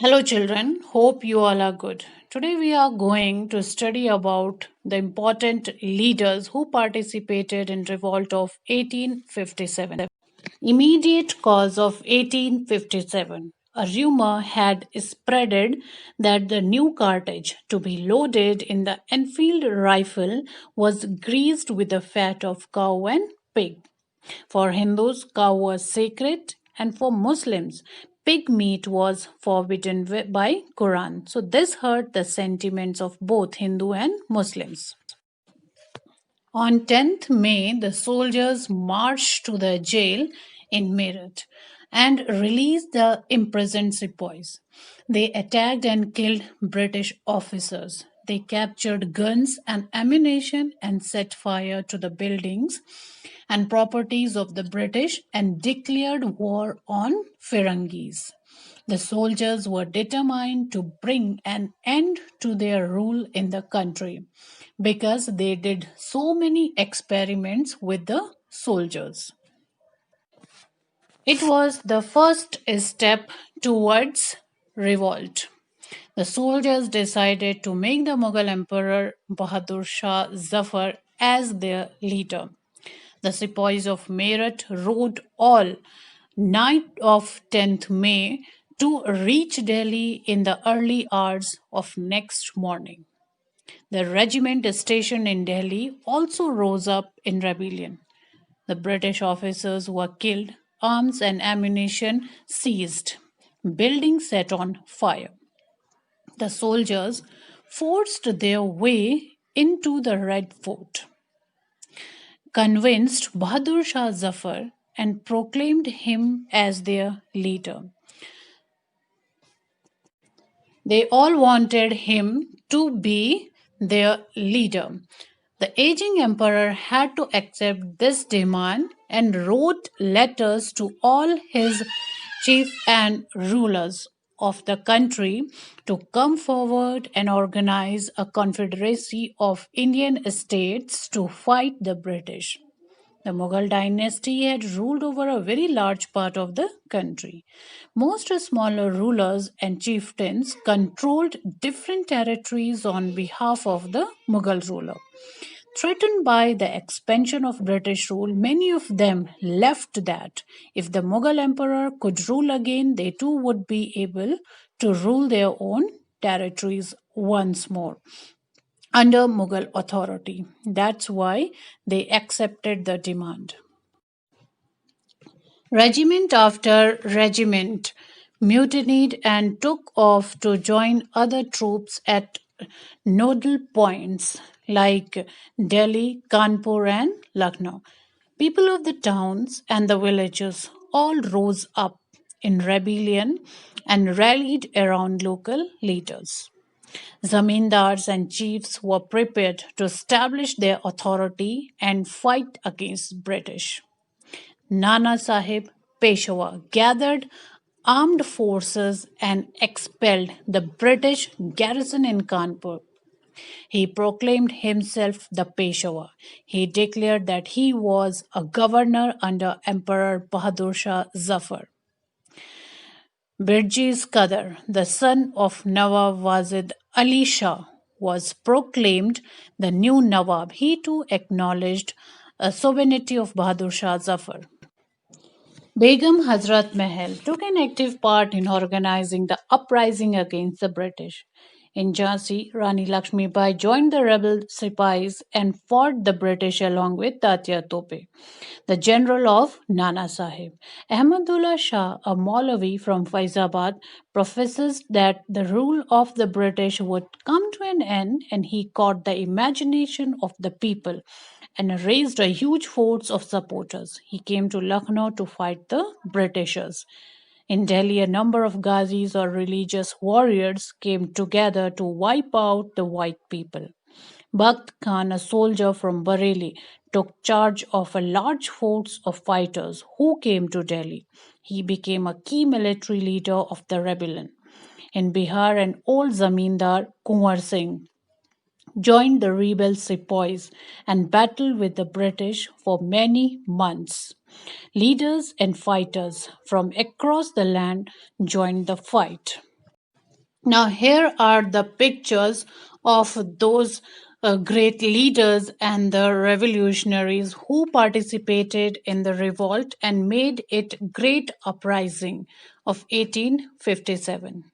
Hello children, hope you all are good. Today we are going to study about the important leaders who participated in revolt of 1857. Immediate cause of 1857. A rumor had spreaded that the new cartridge to be loaded in the Enfield rifle was greased with the fat of cow and pig. For Hindus, cow was sacred, and for Muslims, pig meat was forbidden by Quran. So this hurt the sentiments of both Hindu and Muslims. On 10th May, the soldiers marched to the jail in Meerut and released the imprisoned sepoys. They attacked and killed British officers. They captured guns and ammunition and set fire to the buildings and properties of the British and declared war on Firangis. The soldiers were determined to bring an end to their rule in the country because they did so many experiments with the soldiers. It was the first step towards revolt. The soldiers decided to make the Mughal Emperor Bahadur Shah Zafar as their leader. The sepoys of Meerut rode all night of 10th May to reach Delhi in the early hours of next morning. The regiment stationed in Delhi also rose up in rebellion. The British officers were killed, arms and ammunition seized, buildings set on fire. The soldiers forced their way into the Red Fort, convinced Bahadur Shah Zafar, and proclaimed him as their leader. They all wanted him to be their leader. The aging emperor had to accept this demand and wrote letters to all his chiefs and rulers of the country to come forward and organize a confederacy of Indian states to fight the British. The Mughal dynasty had ruled over a very large part of the country. Most smaller rulers and chieftains controlled different territories on behalf of the Mughal ruler. Threatened by the expansion of British rule, many of them left that if the Mughal emperor could rule again, they too would be able to rule their own territories once more under Mughal authority. That's why they accepted the demand. Regiment after regiment mutinied and took off to join other troops at nodal points like Delhi, Kanpur, and Lucknow. People of the towns and the villages all rose up in rebellion and rallied around local leaders. Zamindars and chiefs were prepared to establish their authority and fight against British. Nana Sahib Peshawar gathered armed forces and expelled the British garrison in Kanpur. He proclaimed himself the Peshawar. He declared that he was a governor under Emperor Bahadur Shah Zafar. Birjiz Qadar, the son of Nawab Wazid Ali Shah, was proclaimed the new Nawab. He too acknowledged a sovereignty of Bahadur Shah Zafar. Begum Hazrat Mahal took an active part in organizing the uprising against the British. In Jhansi, Rani Lakshmi Bai joined the rebel Sipais and fought the British along with Tatya Tope, the general of Nana Sahib. Ahmadullah Shah, a Maulavi from Faizabad, professes that the rule of the British would come to an end, and he caught the imagination of the people and raised a huge force of supporters. He came to Lucknow to fight the Britishers. In Delhi, a number of Ghazis or religious warriors came together to wipe out the white people. Bakht Khan, a soldier from Bareilly, took charge of a large force of fighters who came to Delhi. He became a key military leader of the rebellion. In Bihar, an old zamindar, Kunwar Singh, joined the rebel sepoys and battled with the British for many months. Leaders and fighters from across the land joined the fight. Now, here are the pictures of those great leaders and the revolutionaries who participated in the revolt and made it great uprising of 1857.